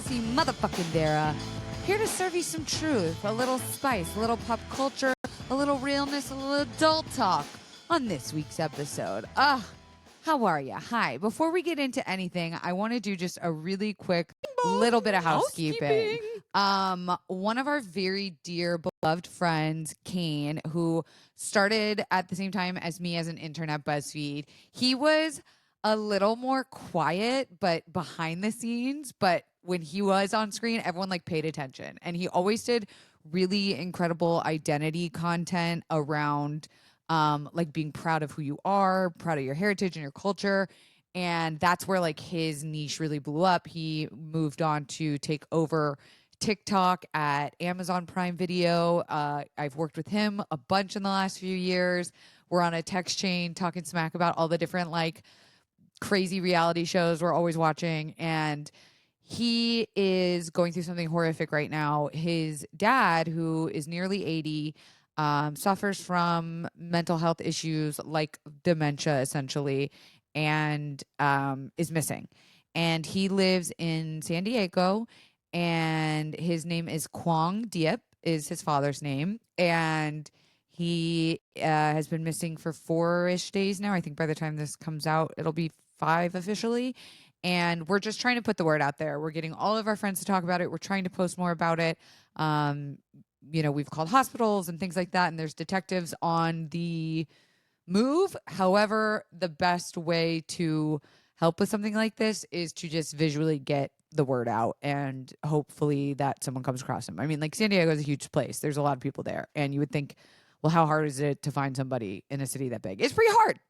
Kelsey motherfucking Darragh, here to serve you some truth, a little spice, a little pop culture, a little realness, a little adult talk on this week's episode. How are you? Hi. Before we get into anything, I want to do just a really quick little bit of housekeeping. One of our very dear beloved friends, Kane, who started at the same time as me as an intern at BuzzFeed, he was a little more quiet, but behind the scenes. But when he was on screen, everyone like paid attention. And he always did really incredible identity content around like being proud of who you are, proud of your heritage and your culture. And that's where like his niche really blew up. He moved on to take over TikTok at Amazon Prime Video. I've worked with him a bunch in the last few years. We're on a text chain talking smack about all the different like crazy reality shows we're always watching. And he is going through something horrific right now. His dad, who is nearly 80, suffers from mental health issues like dementia, essentially, and is missing. And he lives in San Diego, and his name is Quang Diep, is his father's name. And he has been missing for 4-ish days now. I think by the time this comes out, it'll be 5 officially. And we're just trying to put the word out there. We're getting all of our friends to talk about it. We're trying to post more about it. You know, we've called hospitals and things like that, and there's detectives on the move. However, the best way to help with something like this is to just visually get the word out, and hopefully that someone comes across him. I mean, like, San Diego is a huge place. There's a lot of people there, and you would think, well, how hard is it to find somebody in a city that big? It's pretty hard.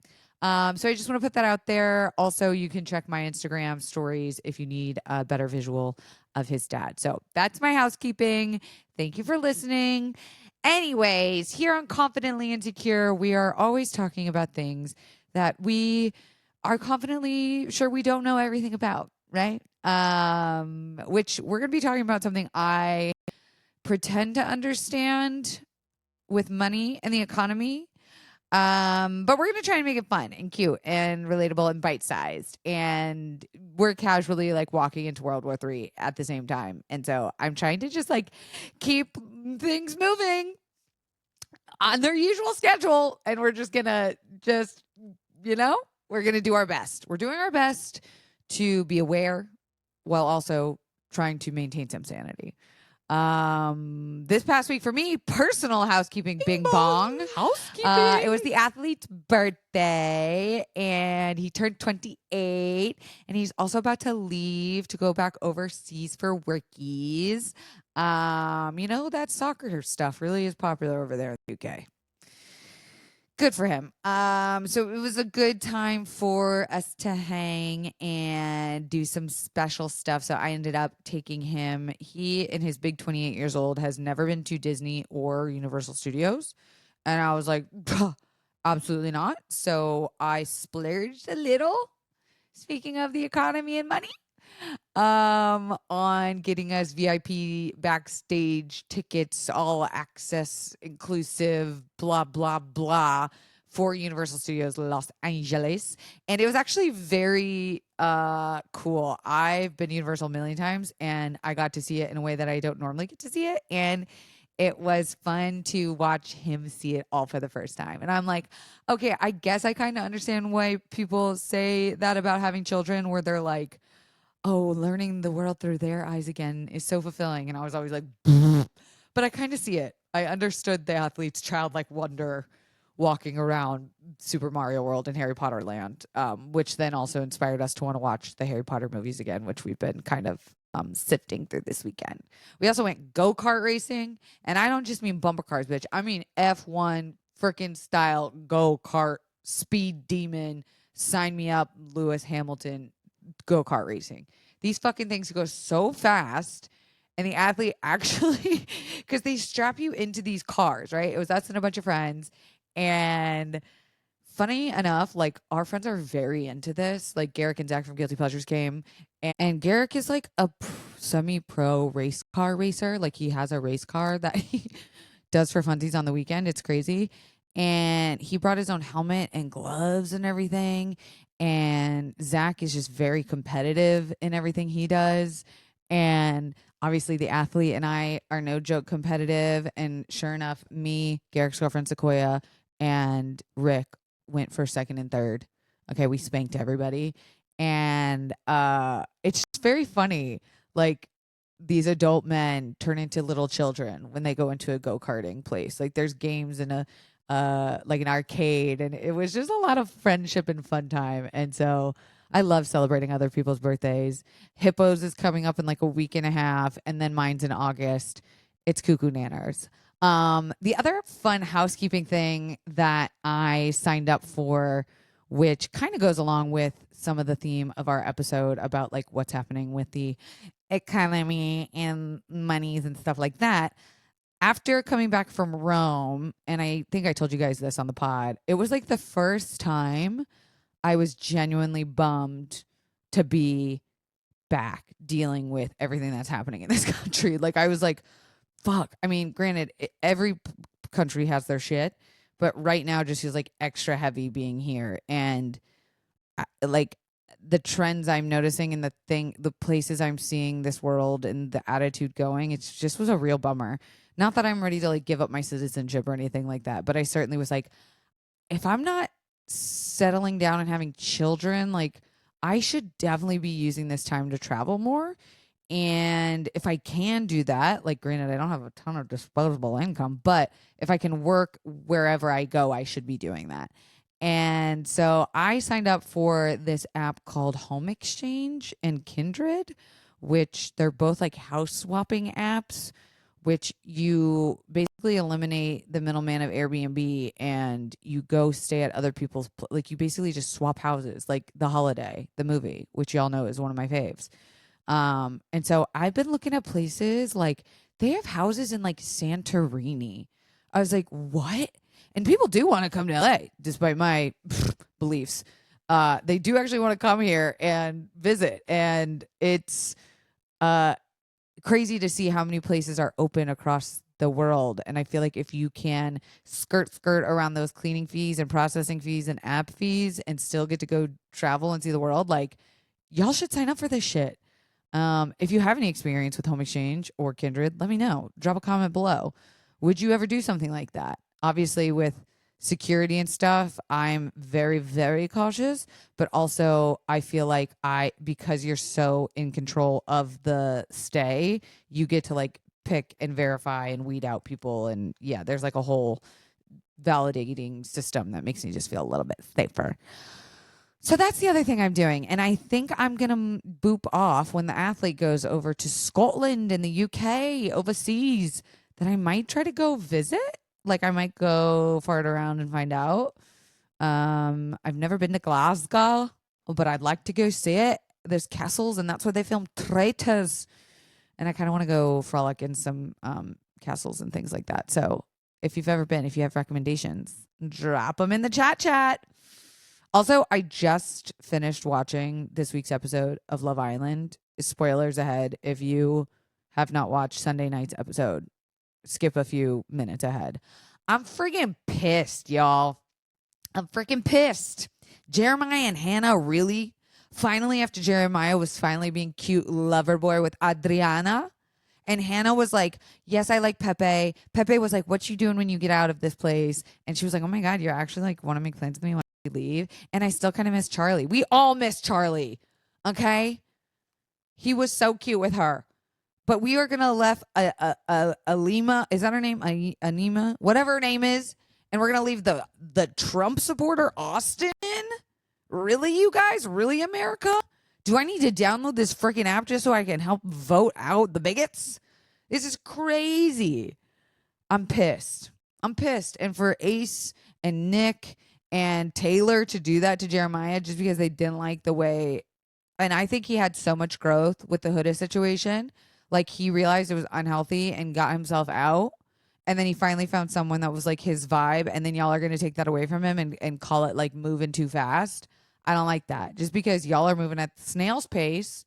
So I just want to put that out there. Also, you can check my Instagram stories if you need a better visual of his dad. So that's my housekeeping. Thank you for listening. Anyways, here on Confidently Insecure, we are always talking about things that we are confidently sure we don't know everything about, right? Which we're going to be talking about something I pretend to understand with money and the economy. But we're going to try and make it fun and cute and relatable and bite-sized. And we're casually like walking into World War III at the same time. And so I'm trying to just like keep things moving on their usual schedule. And we're just going to we're going to do our best. We're doing our best to be aware while also trying to maintain some sanity. This past week for me, personal housekeeping, bing bong. Housekeeping. It was the athlete's birthday, and he turned 28, and he's also about to leave to go back overseas for workies. That soccer stuff really is popular over there in the UK. Good for him. So it was a good time for us to hang and do some special stuff. So I ended up taking him. He, in his big 28 years old, has never been to Disney or Universal Studios. And I was like, absolutely not. So I splurged a little, speaking of the economy and money, on getting us VIP backstage tickets, all access inclusive, blah, blah, blah, for Universal Studios Los Angeles. And it was actually very cool. I've been to Universal a million times, and I got to see it in a way that I don't normally get to see it. And it was fun to watch him see it all for the first time. And I'm like, okay, I guess I kind of understand why people say that about having children, where they're like, oh, learning the world through their eyes again is so fulfilling. And I was always like, but I kind of see it. I understood the athlete's childlike wonder walking around Super Mario World and Harry Potter Land, which then also inspired us to want to watch the Harry Potter movies again, which we've been kind of sifting through this weekend. We also went go-kart racing, and I don't just mean bumper cars, bitch. I mean F1 freaking style go-kart, speed demon, sign me up, Lewis Hamilton go-kart racing. These fucking things go so fast, and the athlete actually, because they strap you into these cars, right? It was us and a bunch of friends, and funny enough, like, our friends are very into this. Like, Garrick and Zach from Guilty Pleasures came, and Garrick is like a semi-pro race car racer. Like, he has a race car that he does for funsies on the weekend. It's crazy. And he brought his own helmet and gloves and everything. And Zach is just very competitive in everything he does. And obviously the athlete and I are no joke competitive. And sure enough, me, Garrick's girlfriend Sequoia, and Rick went for second and third. Okay, we spanked everybody. And it's just very funny. Like, these adult men turn into little children when they go into a go-karting place. Like, there's games in a like an arcade, and it was just a lot of friendship and fun time. And so I love celebrating other people's birthdays. Hippos is coming up in like a week and a half, and then mine's in August. It's Cuckoo Nanners. The other fun housekeeping thing that I signed up for, which kind of goes along with some of the theme of our episode about like what's happening with the economy and monies and stuff like that. After coming back from Rome, and I think I told you guys this on the pod, it was like the first time I was genuinely bummed to be back dealing with everything that's happening in this country. Like, I was like, fuck. I mean, granted, every country has their shit, but right now just feels like extra heavy being here. And like the trends I'm noticing and the places I'm seeing this world and the attitude going, it just was a real bummer. Not that I'm ready to like give up my citizenship or anything like that, but I certainly was like, if I'm not settling down and having children, like, I should definitely be using this time to travel more. And if I can do that, like, granted, I don't have a ton of disposable income, but if I can work wherever I go, I should be doing that. And so I signed up for this app called Home Exchange and Kindred, which they're both like house swapping apps, which you basically eliminate the middleman of Airbnb and you go stay at other people's, like, you basically just swap houses, like The Holiday, the movie, which y'all know is one of my faves. And so I've been looking at places like they have houses in like Santorini. I was like, what? And people do want to come to LA, despite my beliefs. They do actually want to come here and visit. And it's crazy to see how many places are open across the world. And I feel like if you can skirt around those cleaning fees and processing fees and app fees and still get to go travel and see the world, like, y'all should sign up for this shit. If you have any experience with Home Exchange or Kindred, let me know. Drop a comment below. Would you ever do something like that? Obviously, with security and stuff, I'm very, very cautious, but also I feel like because you're so in control of the stay, you get to like pick and verify and weed out people. And yeah, there's like a whole validating system that makes me just feel a little bit safer. So that's the other thing I'm doing. And I think I'm going to boop off when the athlete goes over to Scotland and the UK overseas, that I might try to go visit. Like, I might go fart around and find out. I've never been to Glasgow, but I'd like to go see it. There's castles, and that's where they filmed Traitors. And I kind of want to go frolic in some castles and things like that. So if you've ever been, if you have recommendations, drop them in the chat. Also, I just finished watching this week's episode of Love Island. Spoilers ahead. If you have not watched Sunday night's episode, skip a few minutes ahead. I'm freaking pissed, y'all. I'm freaking pissed. Jeremiah and Hannah, really? Finally, after Jeremiah was finally being cute lover boy with Adriana, and Hannah was like, yes, I like Pepe. Pepe was like, what you doing when you get out of this place? And she was like, oh my God, you're actually like, want to make plans with me when you leave? And I still kind of miss Charlie. We all miss Charlie. Okay? He was so cute with her. But we are going to left Alima. Is that her name? Anima? Whatever her name is. And we're going to leave the Trump supporter, Austin? Really, you guys? Really, America? Do I need to download this freaking app just so I can help vote out the bigots? This is crazy. I'm pissed. And for Ace and Nick and Taylor to do that to Jeremiah just because they didn't like the way. And I think he had so much growth with the Huda situation. Like, he realized it was unhealthy and got himself out. And then he finally found someone that was like his vibe. And then y'all are going to take that away from him and call it like moving too fast. I don't like that. Just because y'all are moving at snail's pace.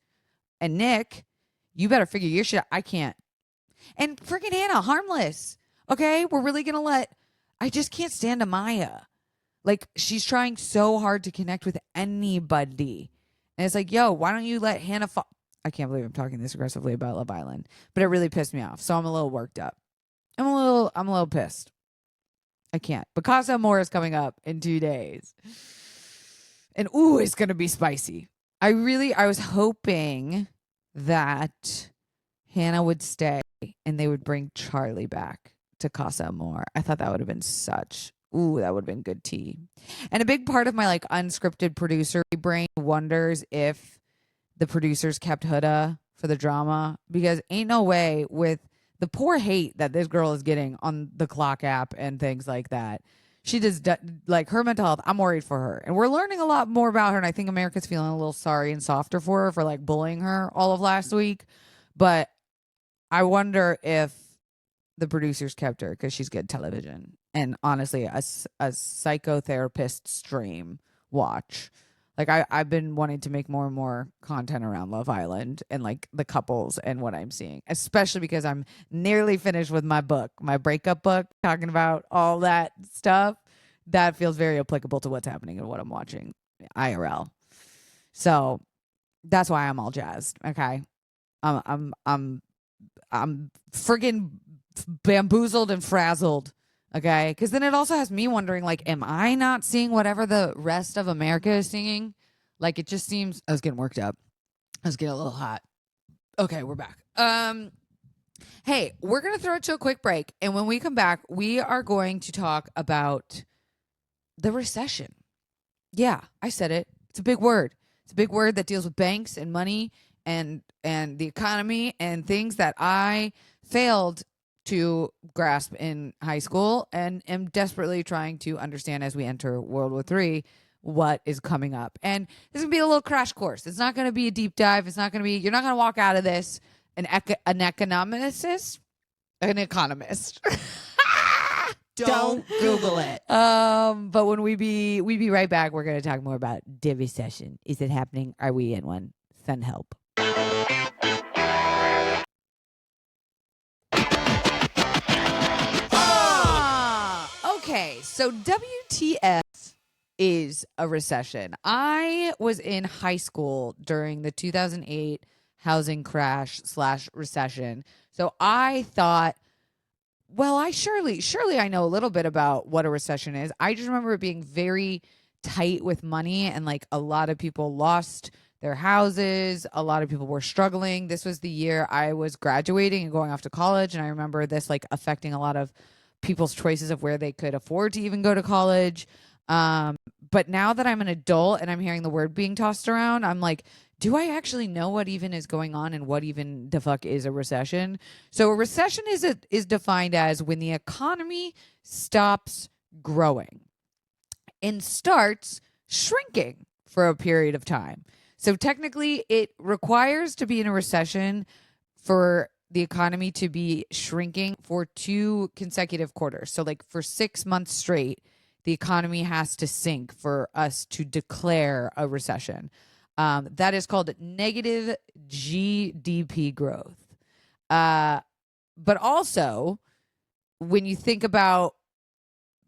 And Nick, you better figure your shit out. I can't. And freaking Hannah, harmless. Okay? We're really going to I just can't stand Amaya. Like, she's trying so hard to connect with anybody. And it's like, yo, why don't you let Hannah I can't believe I'm talking this aggressively about Love Island, but it really pissed me off. So I'm a little worked up. I'm a little pissed. I can't. But Casa Amor is coming up in 2 days. And it's going to be spicy. I was hoping that Hannah would stay and they would bring Charlie back to Casa Amor. I thought that would have been that would have been good tea. And a big part of my like unscripted producer brain wonders if the producers kept Huda for the drama, because ain't no way with the poor hate that this girl is getting on the Clock app and things like that. She just, like, her mental health, I'm worried for her. And we're learning a lot more about her, and I think America's feeling a little sorry and softer for her for, like, bullying her all of last week. But I wonder if the producers kept her because she's good television. And honestly, a psychotherapist stream watch. Like, I've been wanting to make more and more content around Love Island and, like, the couples and what I'm seeing, especially because I'm nearly finished with my book, my breakup book, talking about all that stuff. That feels very applicable to what's happening and what I'm watching IRL. So that's why I'm all jazzed. Okay. I'm friggin' bamboozled and frazzled. Okay, because then it also has me wondering, like, am I not seeing whatever the rest of America is seeing? Like, it just seems, I was getting worked up. I was getting a little hot. Okay, we're back. Hey, we're going to throw it to a quick break. And when we come back, we are going to talk about the recession. Yeah, I said it. It's a big word. It's a big word that deals with banks and money and the economy and things that I failed to grasp in high school and am desperately trying to understand as we enter World War III what is coming up. And this is going to be a little crash course. It's not going to be a deep dive. It's not going to be, you're not going to walk out of this an economist. Don't Google it. But when we be right back, we're going to talk more about the recession. Is it happening? Are we in one? Send help. Okay, so WTF is a recession. I was in high school during the 2008 housing crash / recession. So I thought, well, I surely I know a little bit about what a recession is. I just remember it being very tight with money, and like a lot of people lost their houses. A lot of people were struggling. This was the year I was graduating and going off to college, and I remember this like affecting a lot of people's choices of where they could afford to even go to college. But now that I'm an adult and I'm hearing the word being tossed around, I'm like, do I actually know what even is going on and what even the fuck is a recession? So a recession is defined as when the economy stops growing and starts shrinking for a period of time. So technically it requires to be in a recession for the economy to be shrinking for 2 consecutive quarters. So like for 6 months straight, the economy has to sink for us to declare a recession. That is called negative GDP growth. But also, when you think about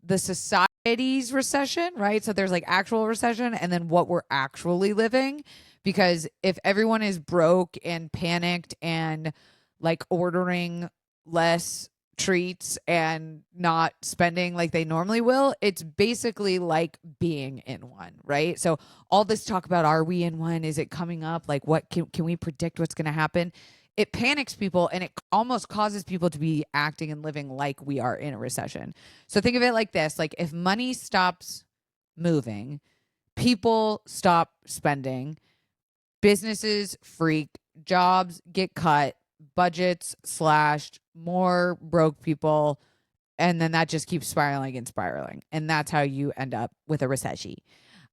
the society's recession, right? So there's like actual recession and then what we're actually living. Because if everyone is broke and panicked and like ordering less treats and not spending like they normally will, it's basically like being in one, right? So all this talk about, are we in one? Is it coming up? Like, what can we predict what's going to happen? It panics people and it almost causes people to be acting and living like we are in a recession. So think of it like this: like if money stops moving, people stop spending, businesses freak, jobs get cut, budgets slashed, more broke people, and then that just keeps spiraling and spiraling. And that's how you end up with a recession.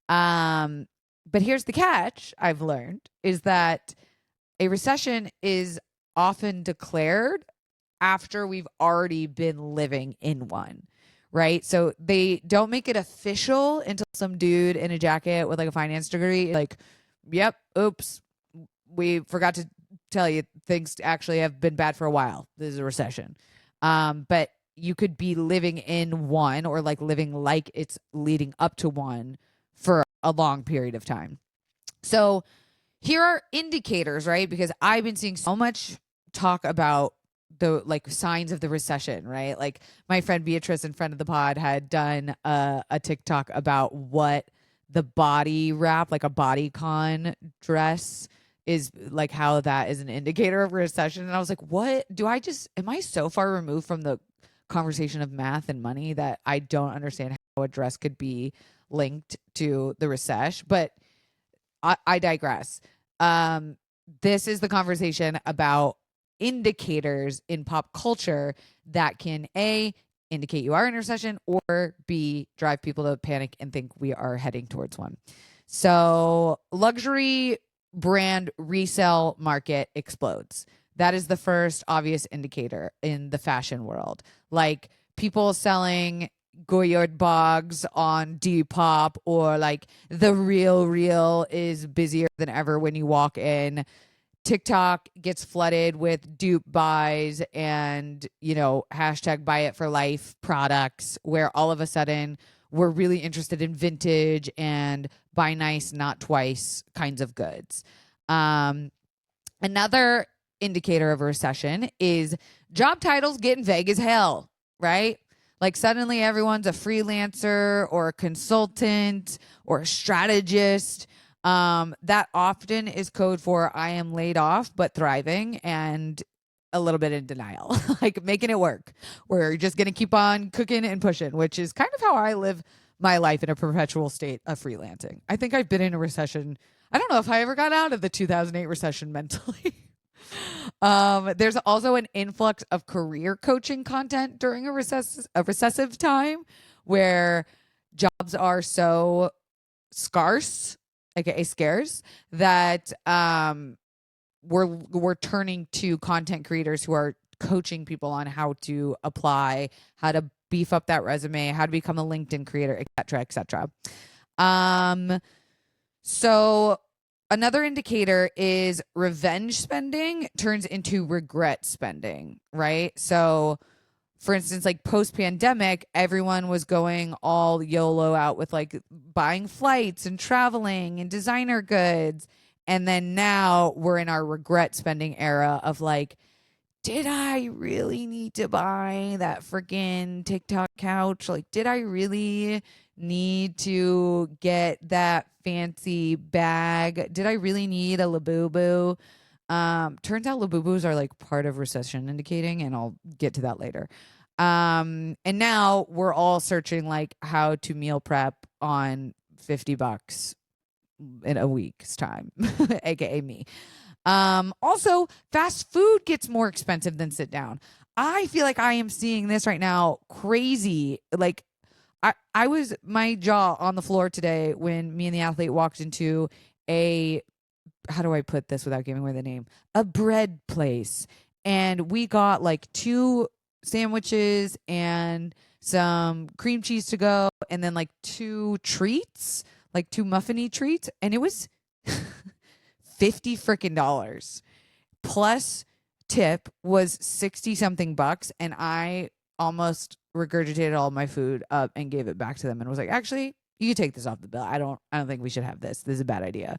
But here's the catch I've learned is that a recession is often declared after we've already been living in one, right? So they don't make it official until some dude in a jacket with like a finance degree, like, yep, oops, we forgot to tell you things actually have been bad for a while. This is a recession. But you could be living in one or like living like it's leading up to one for a long period of time. So here are indicators, right? Because I've been seeing so much talk about the like signs of the recession, right? Like my friend Beatrice, and friend of the pod, had done a TikTok about what the body wrap, like a bodycon dress, is like, how that is an indicator of recession. And I was like, what do I just, am I so far removed from the conversation of math and money that I don't understand how a dress could be linked to the recession? But I digress. This is the conversation about indicators in pop culture that can A, indicate you are in recession, or B, drive people to panic and think we are heading towards one. So luxury brand resale market explodes. That is the first obvious indicator in the fashion world. Like people selling Goyard Boggs on Depop, or like the real is busier than ever when you walk in. TikTok gets flooded with dupe buys and, hashtag buy it for life products, where all of a sudden we're really interested in vintage and buy nice, not twice kinds of goods. Another indicator of a recession is job titles getting vague as hell, right? Like suddenly everyone's a freelancer or a consultant or a strategist. That often is code for I am laid off but thriving and a little bit in denial, like making it work. We're just going to keep on cooking and pushing, which is kind of how I live my life, in a perpetual state of freelancing. I think I've been in a recession. I don't know if I ever got out of the 2008 recession mentally. There's also an influx of career coaching content during a recessive time, where jobs are so scarce, aka scarce, that we're turning to content creators who are coaching people on how to apply, how to beef up that resume, how to become a LinkedIn creator, et cetera. So another indicator is revenge spending turns into regret spending, right? So for instance, like post-pandemic, everyone was going all YOLO out with like buying flights and traveling and designer goods. And then now we're in our regret spending era of like, did I really need to buy that freaking TikTok couch? Like, did I really need to get that fancy bag? Did I really need a Labubu? Turns out Labubus are like part of recession indicating, and I'll get to that later. And now we're all searching like how to meal prep on $50 in a week's time, aka me. Also, fast food gets more expensive than sit down. I feel like I am seeing this right now crazy. Like I was my jaw on the floor today when me and the athlete walked into a, how do I put this without giving away the name? A bread place. And we got like 2 sandwiches and some cream cheese to go, and then like 2 treats, like 2 muffiny treats. And it was $50 freaking dollars plus tip was 60 something bucks, and I almost regurgitated all my food up and gave it back to them and was like, actually, you can take this off the bill. I don't think we should have this. This is a bad idea.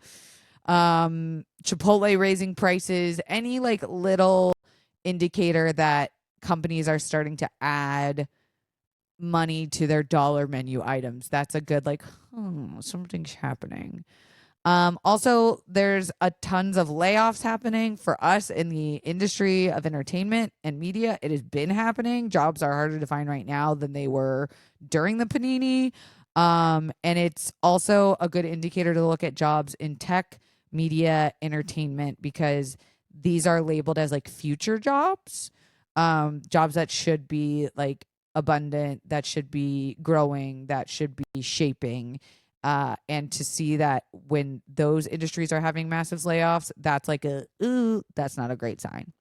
Chipotle raising prices, any like little indicator that companies are starting to add money to their dollar menu items. That's a good like, something's happening. Also, there's a tons of layoffs happening for us in the industry of entertainment and media. It has been happening. Jobs are harder to find right now than they were during the panini. And it's also a good indicator to look at jobs in tech, media, entertainment, because these are labeled as like future jobs, jobs that should be like abundant, that should be growing, that should be shaping. And to see that when those industries are having massive layoffs, that's like that's not a great sign.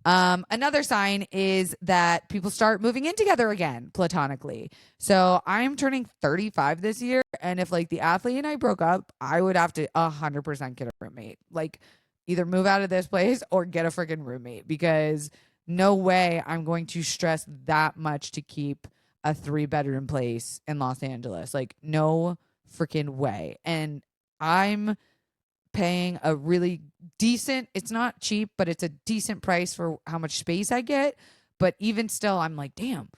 Another sign is that people start moving in together again platonically. So I'm turning 35 this year, and if like the athlete and I broke up, I would have to 100% get a roommate. Like either move out of this place or get a freaking roommate, because no way I'm going to stress that much to keep a 3-bedroom place in Los Angeles. Like no freaking way. And I'm paying a really decent, it's not cheap, but it's a decent price for how much space I get. But even still, I'm like, damn,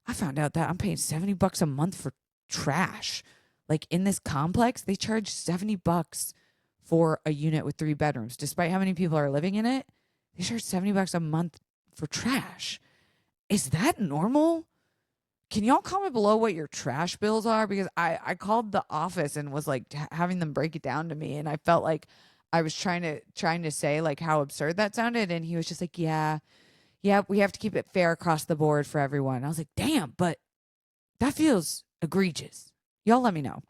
I found out that I'm paying $70 a month for trash. Like in this complex, they charge $70 for a unit with 3 bedrooms. Despite how many people are living in it, they charge $70 a month for trash. Is that normal? Can y'all comment below what your trash bills are? Because I called the office and was like having them break it down to me, and I felt like I was trying to say like how absurd that sounded, and he was just like, yeah, we have to keep it fair across the board for everyone. I was like, damn, but that feels egregious. Y'all let me know.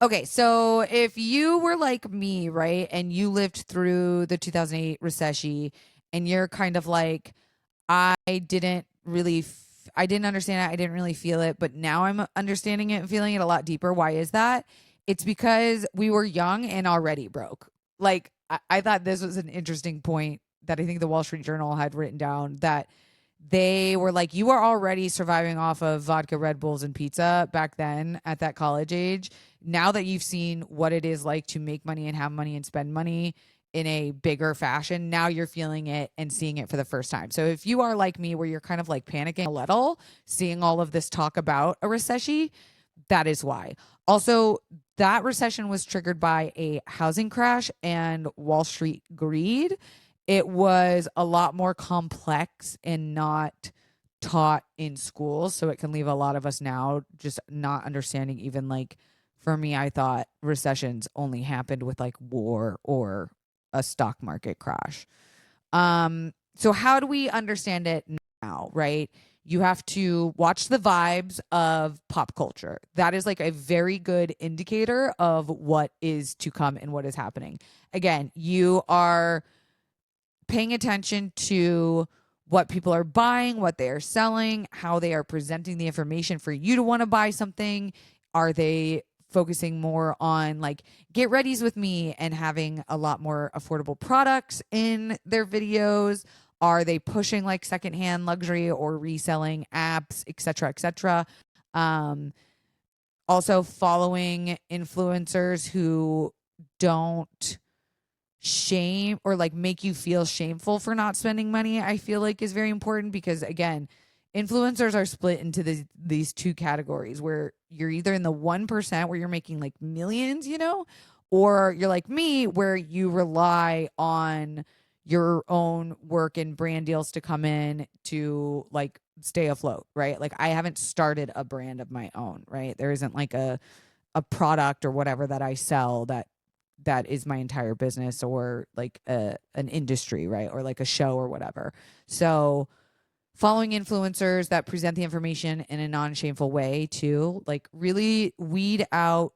Okay, so if you were like me, right, and you lived through the 2008 recession, and you're kind of like, I didn't understand it. I didn't really feel it, but now I'm understanding it and feeling it a lot deeper. Why is that? It's because we were young and already broke. Like, I thought this was an interesting point that I think the Wall Street Journal had written down, that they were like, you are already surviving off of vodka, Red Bulls, and pizza back then at that college age. Now that you've seen what it is like to make money and have money and spend money in a bigger fashion, now you're feeling it and seeing it for the first time. So if you are like me, where you're kind of like panicking a little, seeing all of this talk about a recession, that is why. Also, that recession was triggered by a housing crash and Wall Street greed. It was a lot more complex and not taught in schools. So it can leave a lot of us now just not understanding. Even like for me, I thought recessions only happened with like war or a stock market crash. So how do we understand it now, right? You have to watch the vibes of pop culture. That is like a very good indicator of what is to come and what is happening. Again, you are paying attention to what people are buying, what they are selling, how they are presenting the information for you to want to buy something. Are they focusing more on like get readies with me and having a lot more affordable products in their videos? Are they pushing like secondhand luxury or reselling apps, et cetera, et cetera? Also following influencers who don't shame or like make you feel shameful for not spending money, I feel like is very important, because again, influencers are split into these two categories, where you're either in the 1% where you're making like millions, or you're like me, where you rely on your own work and brand deals to come in to like stay afloat, right? Like I haven't started a brand of my own, right? There isn't like a product or whatever that I sell that is my entire business, or like an industry, right? Or like a show or whatever. So following influencers that present the information in a non-shameful way too, like really weed out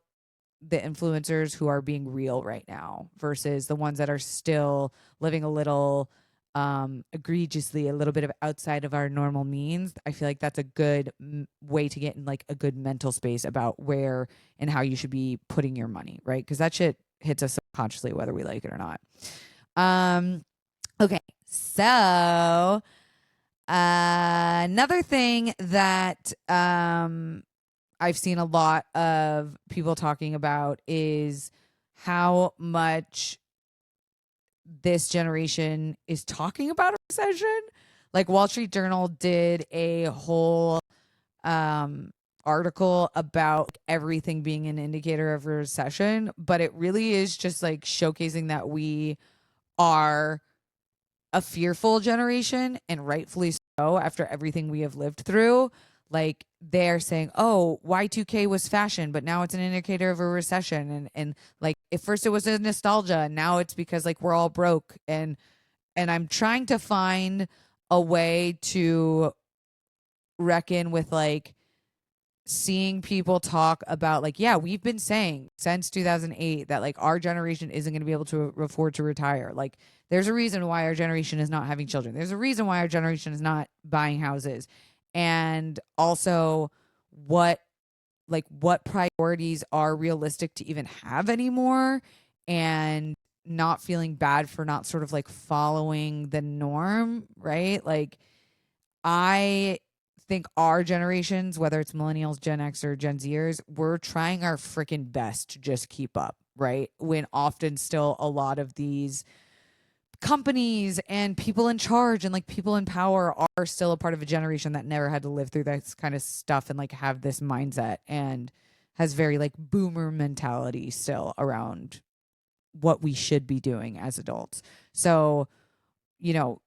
the influencers who are being real right now versus the ones that are still living a little egregiously, a little bit of outside of our normal means. I feel like that's a good way to get in like a good mental space about where and how you should be putting your money, right? Because that shit hits us subconsciously whether we like it or not. Okay, so another thing that I've seen a lot of people talking about is how much this generation is talking about a recession. Like Wall Street Journal did a whole article about everything being an indicator of a recession, but it really is just like showcasing that we are a fearful generation, and rightfully so after everything we have lived through. Like they're saying, oh, Y2K was fashion, but now it's an indicator of a recession. And like at first it was a nostalgia, and now it's because like we're all broke. And I'm trying to find a way to reckon with like seeing people talk about like, yeah, we've been saying since 2008 that like our generation isn't going to be able to afford to retire. Like there's a reason why our generation is not having children. There's a reason why our generation is not buying houses. And also what priorities are realistic to even have anymore, and not feeling bad for not sort of like following the norm, right? Like I think our generations, whether it's millennials, Gen X, or Gen Zers, we're trying our freaking best to just keep up. right? When often still a lot of these companies and people in charge and like people in power are still a part of a generation that never had to live through this kind of stuff and like have this mindset and has very like boomer mentality still around what we should be doing as adults. So, you know,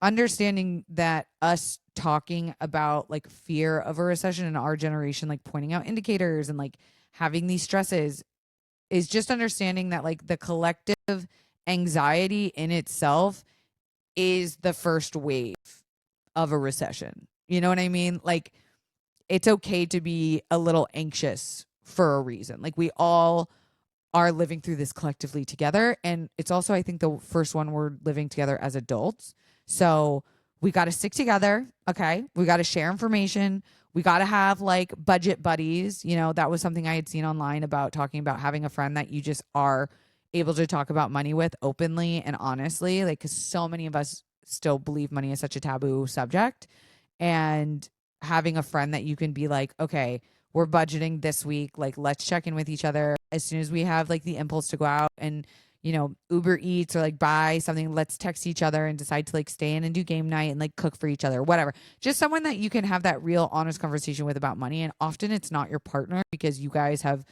understanding that us talking about like fear of a recession in our generation, like pointing out indicators and like having these stresses is just understanding that like the collective anxiety in itself is the first wave of a recession. You know what I mean? Like it's okay to be a little anxious for a reason. Like we all are living through this collectively together. And it's also, I think, the first one we're living together as adults. So we got to stick together. Okay. We got to share information. We got to have like budget buddies. You know, that was something I had seen online about talking about having a friend that you just are able to talk about money with openly and honestly. Like, because so many of us still believe money is such a taboo subject. And having a friend that you can be like, okay, we're budgeting this week. Like, let's check in with each other. As soon as we have like the impulse to go out and, you know, Uber Eats or like buy something, let's text each other and decide to like stay in and do game night and like cook for each other, whatever. Just someone that you can have that real honest conversation with about money. And often it's not your partner because you guys have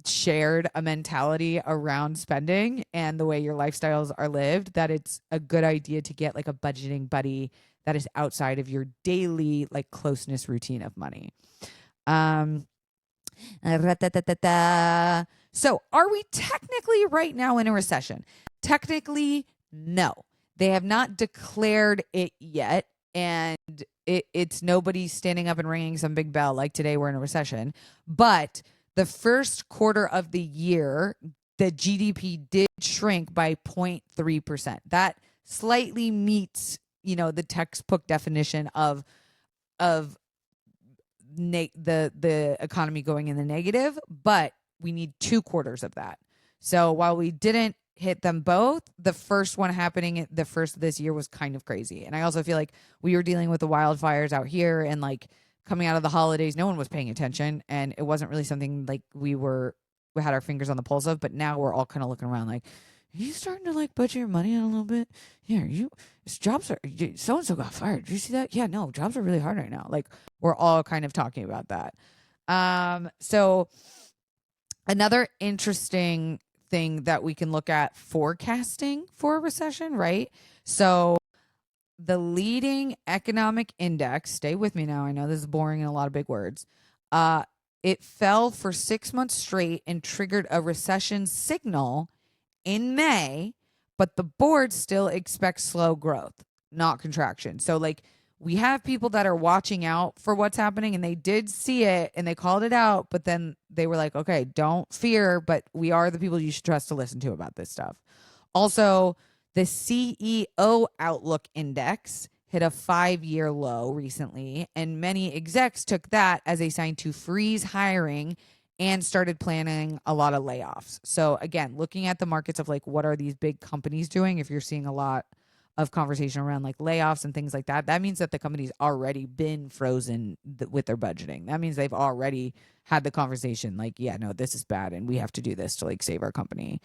shared a mentality around spending and the way your lifestyles are lived, that it's a good idea to get like a budgeting buddy that is outside of your daily like closeness routine of money. So are we technically right now in a recession? Technically, no. They have not declared it yet. And it's nobody standing up and ringing some big bell like today we're in a recession. But the first quarter of the year, the GDP did shrink by 0.3%. That slightly meets, you know, the textbook definition of the economy going in the negative, but we need 2 quarters of that. So while we didn't hit them both, the first one happening the first of this year was kind of crazy. And I also feel like we were dealing with the wildfires out here and like coming out of the holidays, no one was paying attention and it wasn't really something like we had our fingers on the pulse of, but now we're all kind of looking around like, are you starting to like budget your money out a little bit? Yeah, jobs are, so-and-so got fired. Did you see that? Yeah, no, jobs are really hard right now. Like we're all kind of talking about that. So another interesting thing that we can look at forecasting for a recession, right? So the leading economic index, stay with me now. I know this is boring and a lot of big words. It fell for 6 months straight and triggered a recession signal in May, but the board still expects slow growth, not contraction. So like we have people that are watching out for what's happening and they did see it and they called it out, but then they were like, okay, don't fear, but we are the people you should trust to listen to about this stuff. Also, the CEO Outlook Index hit a 5-year low recently, and many execs took that as a sign to freeze hiring and started planning a lot of layoffs. So again, looking at the markets of like, what are these big companies doing? If you're seeing a lot of conversation around like layoffs and things like that, that means that the company's already been frozen with their budgeting. That means they've already had the conversation like, yeah, no, this is bad and we have to do this to like save our company.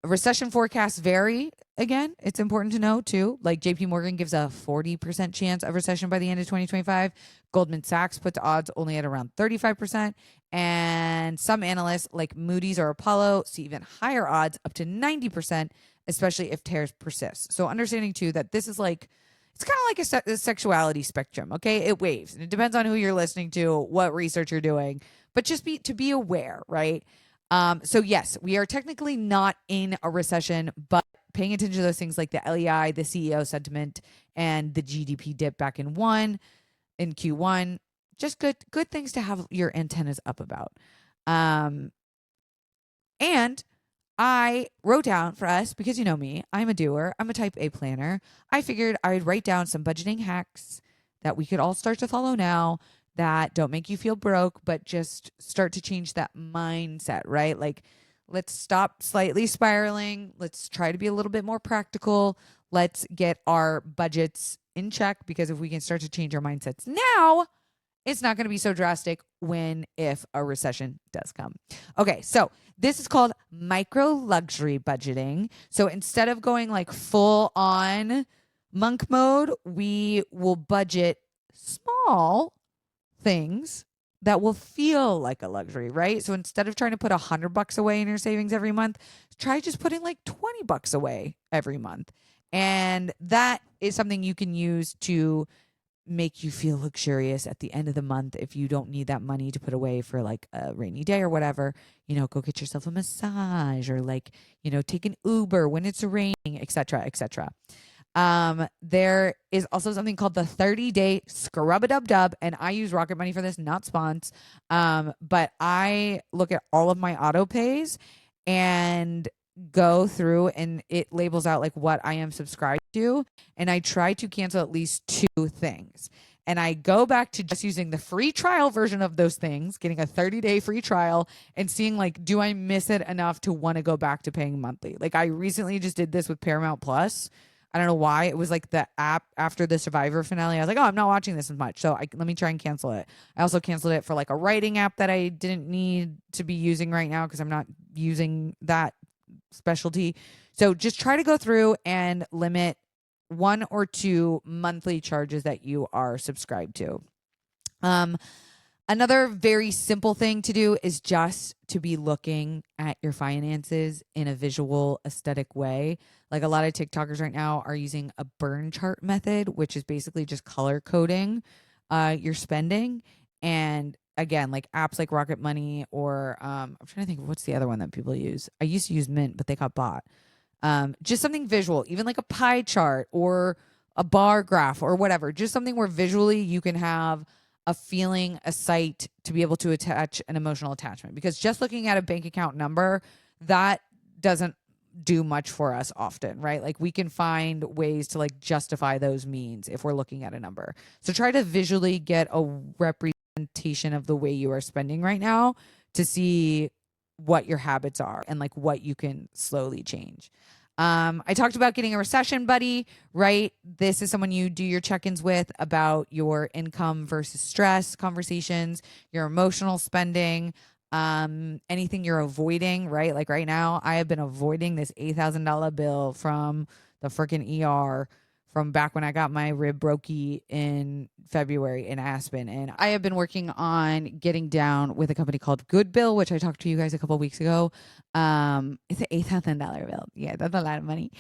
Recession forecasts vary. Again, it's important to know too. Like JP Morgan gives a 40% chance of recession by the end of 2025. Goldman Sachs puts odds only at around 35%. And some analysts like Moody's or Apollo see even higher odds, up to 90%, especially if tariffs persist. So understanding too that this is like, it's kind of like a sexuality spectrum. Okay. It waves and it depends on who you're listening to, what research you're doing, but just be aware, right? So yes, we are technically not in a recession, but paying attention to those things like the LEI, the CEO sentiment, and the GDP dip back in Q1, just good things to have your antennas up about. And I wrote down for us, because you know me, I'm a doer, I'm a type A planner. I figured I'd write down some budgeting hacks that we could all start to follow now that don't make you feel broke, but just start to change that mindset, right? Like, let's stop slightly spiraling. Let's try to be a little bit more practical. Let's get our budgets in check, because if we can start to change our mindsets now, It's not going to be so drastic if a recession does come. Okay, so this is called micro luxury budgeting. So instead of going like full on monk mode, we will budget small things that will feel like a luxury, right? So instead of trying to put $100 away in your savings every month, try just putting like $20 away every month. And that is something you can use to make you feel luxurious at the end of the month. If you don't need that money to put away for like a rainy day or whatever, go get yourself a massage or like, take an Uber when it's raining, etc., etc. There is also something called the 30-day scrub-a-dub-dub, and I use Rocket Money for this, not spons. But I look at all of my auto pays and go through, and it labels out like what I am subscribed to, and I try to cancel at least 2 things. And I go back to just using the free trial version of those things, getting a 30-day free trial and seeing like, do I miss it enough to want to go back to paying monthly? Like I recently just did this with Paramount Plus. I don't know why. It was like the app after the Survivor finale. I was like, oh, I'm not watching this as much. So let me try and cancel it. I also canceled it for like a writing app that I didn't need to be using right now because I'm not using that specialty. So just try to go through and limit 1 or 2 monthly charges that you are subscribed to. Another very simple thing to do is just to be looking at your finances in a visual, aesthetic way. Like a lot of TikTokers right now are using a burn chart method, which is basically just color coding your spending. And again, like apps like Rocket Money or I'm trying to think of what's the other one that people use. I used to use Mint, but they got bought. Just something visual, even like a pie chart or a bar graph or whatever. Just something where visually you can have a feeling, a sight to be able to attach an emotional attachment. Because just looking at a bank account number, that doesn't do much for us often, right? Like we can find ways to like justify those means if we're looking at a number. So try to visually get a representation of the way you are spending right now to see what your habits are and like what you can slowly change. I talked about getting a recession buddy, right? This is someone you do your check-ins with about your income versus stress conversations, your emotional spending, anything you're avoiding, right? Like right now, I have been avoiding this $8,000 bill from the freaking ER from back when I got my rib brokey in February in Aspen. And I have been working on getting down with a company called Good Bill, which I talked to you guys a couple of weeks ago. It's an $8,000 bill. Yeah, that's a lot of money.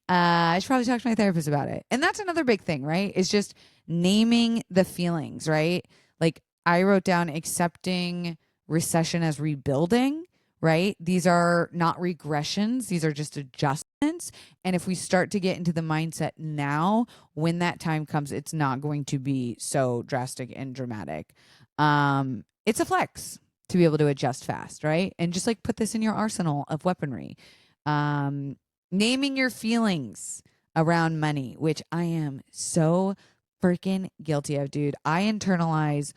I should probably talk to my therapist about it. And that's another big thing, right? It's just naming the feelings, right? Like I wrote down accepting recession as rebuilding, right? These are not regressions. These are just adjustments. And if we start to get into the mindset now, when that time comes, it's not going to be so drastic and dramatic. It's a flex to be able to adjust fast, right? And just like put this in your arsenal of weaponry. Naming your feelings around money, which I am so freaking guilty of, dude. I internalize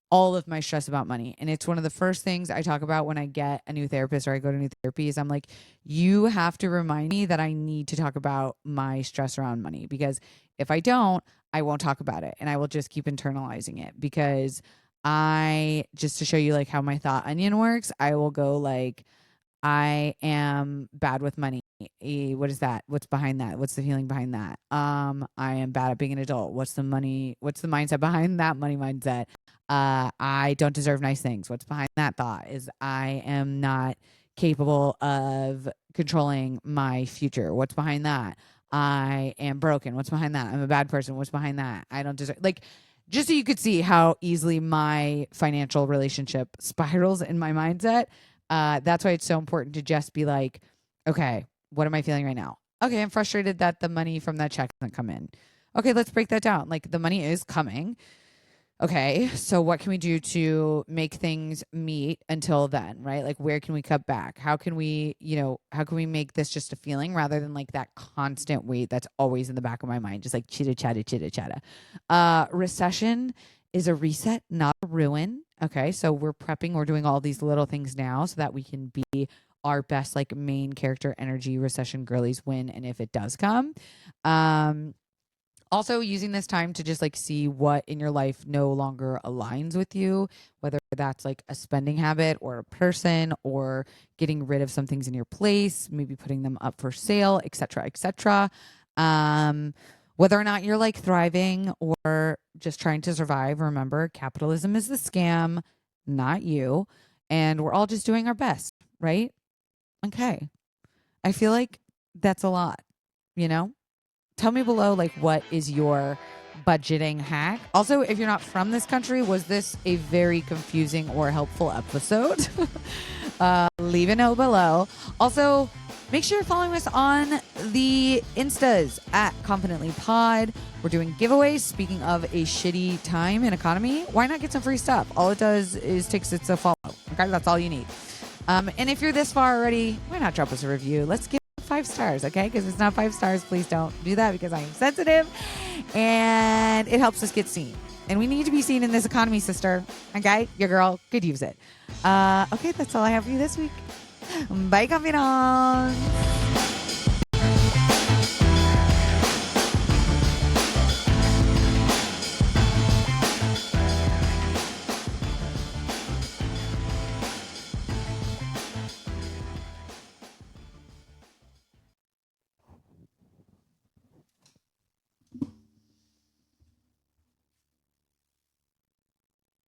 all of my stress about money. And it's one of the first things I talk about when I get a new therapist or I go to new therapy is I'm like, you have to remind me that I need to talk about my stress around money, because if I don't, I won't talk about it and I will just keep internalizing it. Because just to show you like how my thought onion works, I will go like, I am bad with money. What is that? What's behind that? What's the feeling behind that? I am bad at being an adult. What's the mindset behind that money mindset? I don't deserve nice things. What's behind that thought is I am not capable of controlling my future. What's behind that? I am broken. What's behind that? I'm a bad person. What's behind that? I don't deserve, like, just so you could see how easily my financial relationship spirals in my mindset. That's why it's so important to just be like, okay, what am I feeling right now? Okay, I'm frustrated that the money from that check doesn't come in. Okay, let's break that down. Like the money is coming. Okay, so what can we do to make things meet until then, right? Like where can we cut back? How can we make this just a feeling rather than like that constant weight that's always in the back of my mind, just like chitta chatta. Recession is a reset, not a ruin. Okay, so we're prepping, we're doing all these little things now so that we can be our best like main character energy recession girlies win, and if it does come. Also, using this time to just like see what in your life no longer aligns with you, whether that's like a spending habit or a person or getting rid of some things in your place, maybe putting them up for sale, etc., etc. Whether or not you're like thriving or just trying to survive, remember capitalism is the scam, not you. And we're all just doing our best, right? Okay. I feel like that's a lot, you know? Tell me below, like, what is your budgeting hack? Also, if you're not from this country, was this a very confusing or helpful episode? Leave a note below. Also, make sure you're following us on the Instas at Confidently Pod. We're doing giveaways. Speaking of a shitty time and economy, why not get some free stuff? All it does is takes it to follow. Okay, that's all you need. And if you're this far already, why not drop us a review? Let's give 5 stars, okay? Because if it's not 5 stars, please don't do that because I am sensitive and it helps us get seen. And we need to be seen in this economy, sister. Okay? Your girl could use it. Okay, that's all I have for you this week. Bye, confidants.